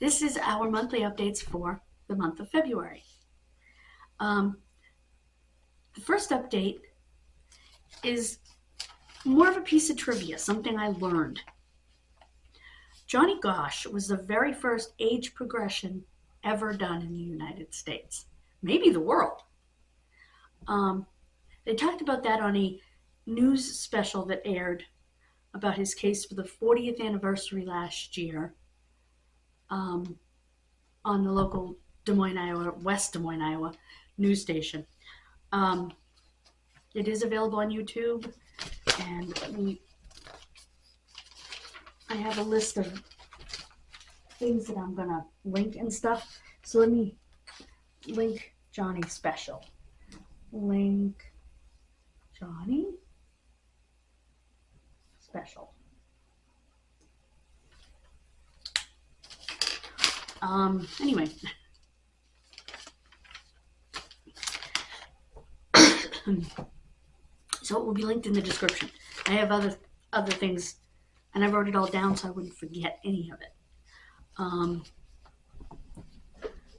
This is our monthly updates for the month of February. The first update is more of a piece of trivia, something I learned. Johnny Gosh was the very first age progression ever done in the United States, maybe the world. They talked about that on a news special that aired about his case for the 40th anniversary last year on the local Des Moines, Iowa, West Des Moines, Iowa news station. It is available on YouTube, and I have a list of things that I'm gonna link and stuff. So let me link Johnny's special. Link Johnny special. Anyway. So it will be linked in the description. I have other things, and I wrote it all down so I wouldn't forget any of it.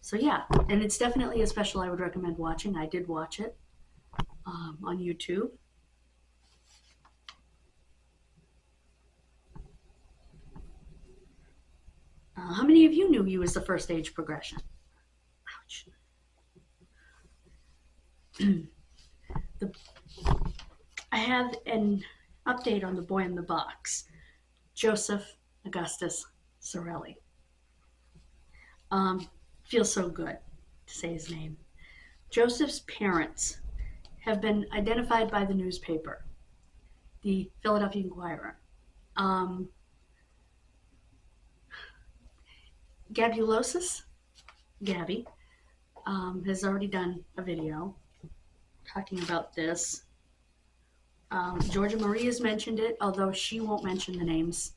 So yeah, and it's definitely a special I would recommend watching. I did watch it on YouTube. How many of you knew he was the first age progression? Ouch. I have an update on the boy in the box, Joseph Augustus Sorelli. Feels so good to say his name. Joseph's parents have been identified by the newspaper, the Philadelphia Inquirer. Gabulosis, Gabby, has already done a video talking about this. Georgia Marie has mentioned it, although she won't mention the names.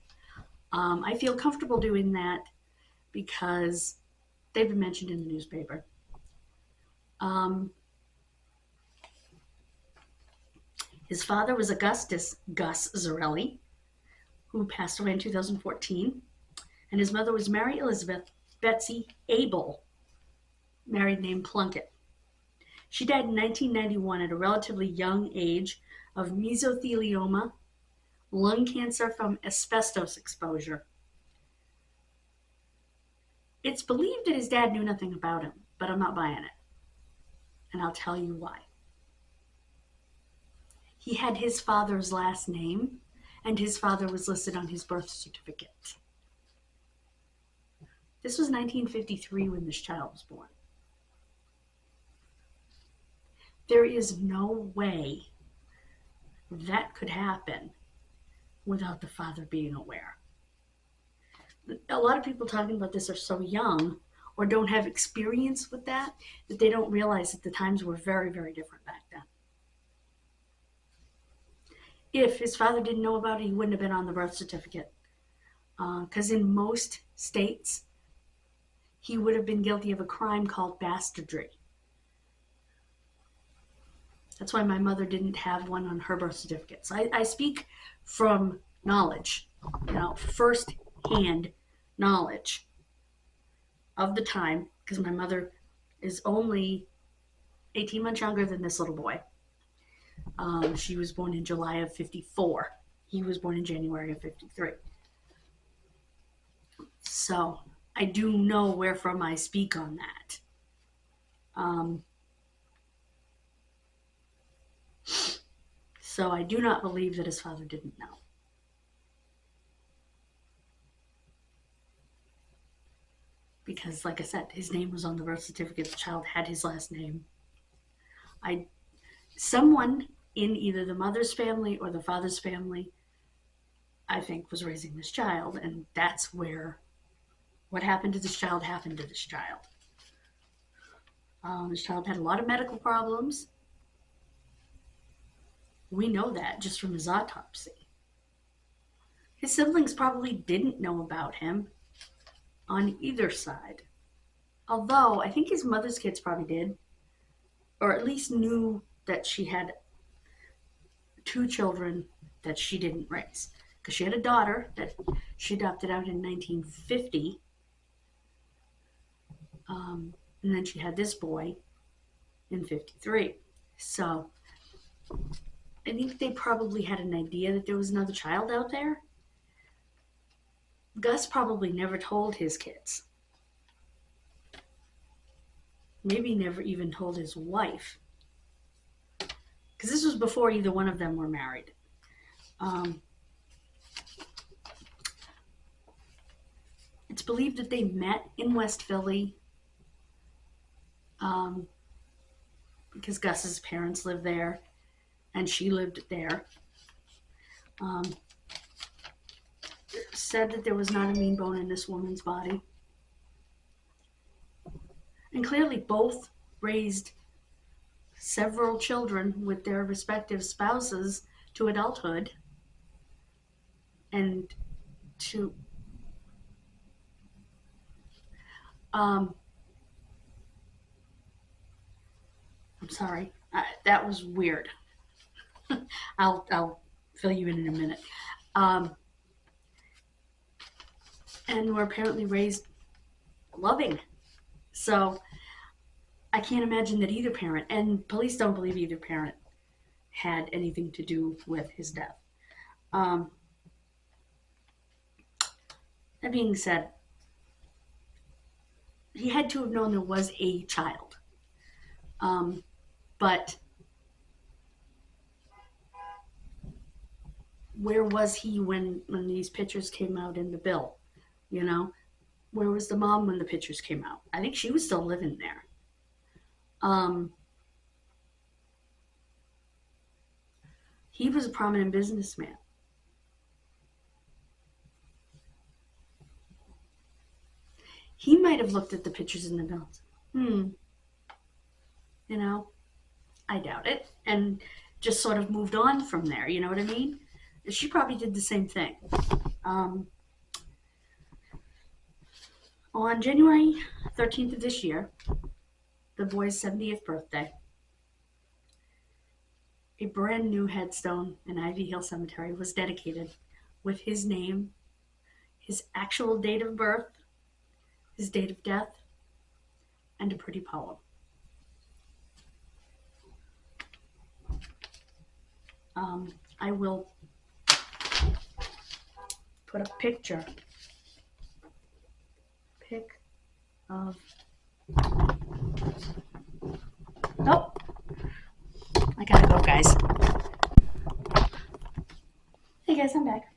I feel comfortable doing that because they've been mentioned in the newspaper. His father was Augustus Gus Zarelli, who passed away in 2014, and his mother was Mary Elizabeth Betsy Abel, married name Plunkett. She died in 1991 at a relatively young age of mesothelioma, lung cancer from asbestos exposure. It's believed that his dad knew nothing about him, but I'm not buying it. And I'll tell you why. He had his father's last name, and his father was listed on his birth certificate. This was 1953 when this child was born. There is no way that could happen without the father being aware. A lot of people talking about this are so young or don't have experience with that they don't realize that the times were very, very different back then. If his father didn't know about it, he wouldn't have been on the birth certificate. Because in most states, he would have been guilty of a crime called bastardry. That's why my mother didn't have one on her birth certificate. So I speak from knowledge, first-hand knowledge of the time, because my mother is only 18 months younger than this little boy. She was born in July of 54. He was born in January of 53. So I do know wherefrom I speak on that. So I do not believe that his father didn't know. Because, like I said, his name was on the birth certificate. The child had his last name. Someone in either the mother's family or the father's family, I think, was raising this child, and that's where what happened to this child happened to this child. This child had a lot of medical problems. We know that just from his autopsy. His siblings probably didn't know about him on either side. Although, I think his mother's kids probably did, or at least knew that she had 2 children that she didn't raise. Because she had a daughter that she adopted out in 1950, And then she had this boy in 53. So I think they probably had an idea that there was another child out there. Gus probably never told his kids. Maybe never even told his wife. Because this was before either one of them were married. It's believed that they met in West Philly because Gus's parents lived there and she lived there. Said that there was not a mean bone in this woman's body. And clearly both raised several children with their respective spouses to adulthood and to I'm sorry, that was weird. I'll fill you in a minute. And were apparently raised loving. So I can't imagine that either parent, and police don't believe either parent had anything to do with his death. That being said, he had to have known there was a child. But where was he when these pictures came out in the bill? You know, where was the mom when the pictures came out? I think she was still living there. He was a prominent businessman. He might have looked at the pictures in the bills. You know, I doubt it. And just sort of moved on from there. You know what I mean? She probably did the same thing. On January 13th of this year, the boy's 70th birthday, a brand new headstone in Ivy Hill Cemetery was dedicated with his name, his actual date of birth, his date of death, and a pretty poem. I will put a picture of. Oh, I gotta go, guys. Hey guys, I'm back.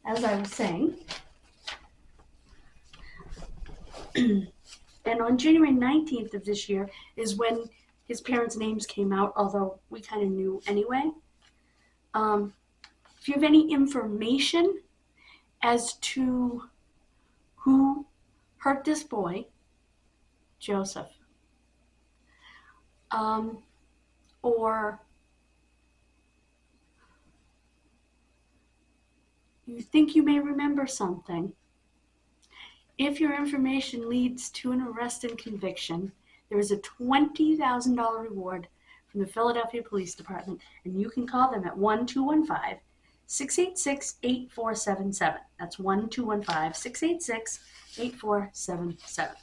As I was saying, and on January 19th of this year is when his parents' names came out, although we kind of knew anyway. If you have any information as to who hurt this boy, Joseph, or you think you may remember something, if your information leads to an arrest and conviction, there is a $20,000 reward from the Philadelphia Police Department, and you can call them at 1-215-686-8477. That's 1-215-686-8477.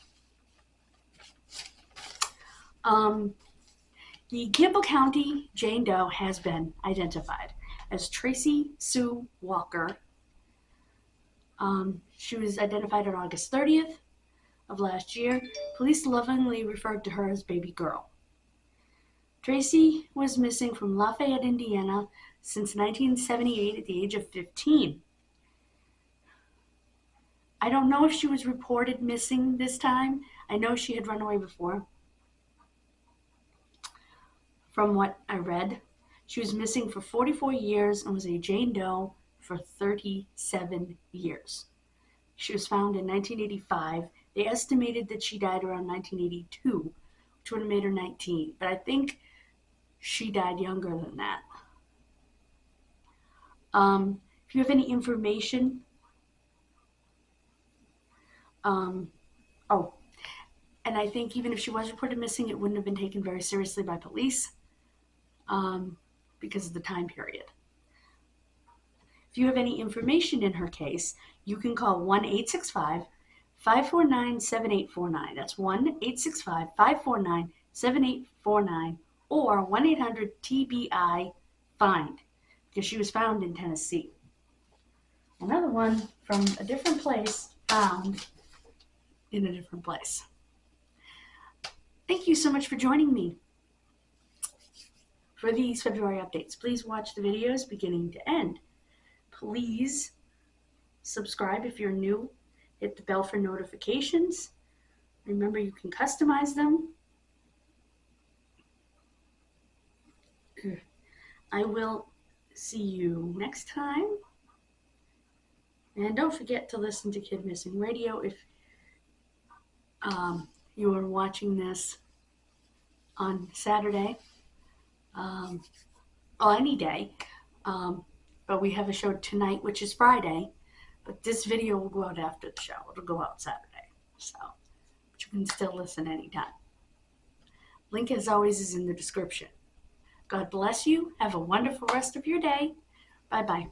The Campbell County Jane Doe has been identified as Tracy Sue Walker. She was identified on August 30th of last year. Police lovingly referred to her as baby girl. Tracy was missing from Lafayette, Indiana since 1978 at the age of 15. I don't know if she was reported missing this time. I know she had run away before. From what I read, she was missing for 44 years and was a Jane Doe for 37 years. She was found in 1985. They estimated that she died around 1982, which would have made her 19. But I think she died younger than that. If you have any information, and I think even if she was reported missing, it wouldn't have been taken very seriously by police because of the time period. If you have any information in her case, you can call 1-865-549-7849. That's 1-865-549-7849 or 1-800-TBI-FIND, because she was found in Tennessee. Another one from a different place, found in a different place. Thank you so much for joining me for these February updates. Please watch the videos beginning to end. Please subscribe if you're new. Hit the bell for notifications. Remember, you can customize them. I will see you next time. And don't forget to listen to Kid Missing Radio if you are watching this on Saturday, or any day. But we have a show tonight, which is Friday. But this video will go out after the show. It'll go out Saturday. So, but you can still listen anytime. Link, as always, is in the description. God bless you. Have a wonderful rest of your day. Bye-bye.